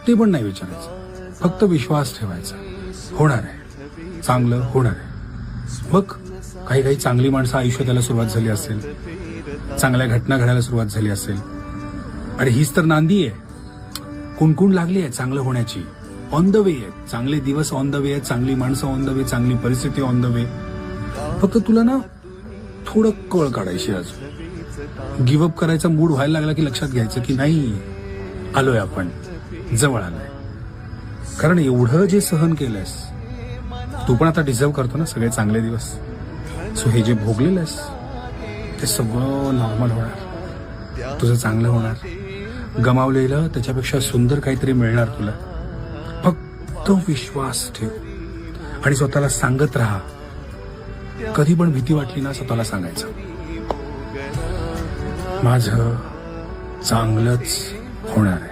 ते पण नाही विचारायचं, फक्त विश्वास ठेवायचा. होणार आहे, चांगलं होणार आहे. बघ, काही काही चांगली माणसं आयुष्यात यायला सुरुवात झाली असेल, चांगल्या घटना घडायला सुरुवात झाली असेल. अरे हीच तर नांदी आहे, कुणकुण लागली आहे चांगलं होण्याची. ऑन द वे आहे, चांगले दिवस ऑन द वे आहेत, चांगली माणसं ऑन द वे, चांगली परिस्थिती ऑन द वे. फक्त तुला ना थोडं कळ काढायची. अजून गिव्हअप करायचा मूड व्हायला लागला की लक्षात घ्यायचं की नाही, आलोय आपण, जवळ आलोय. कारण एवढं जे सहन केलंयस तू पण आता डिझर्व करतो ना सगळे चांगले दिवस. सो हे जे भोगलेलंस ते सगळं नॉर्मल होणार, तुझं चांगलं होणार. गमावलेलं त्याच्यापेक्षा सुंदर काहीतरी मिळणार तुला. फक्त विश्वास ठेव आणि स्वतःला सांगत राहा. कधी पण भीती वाटली ना स्वतःला सांगायचं, माझं चांगलंच होणार आहे.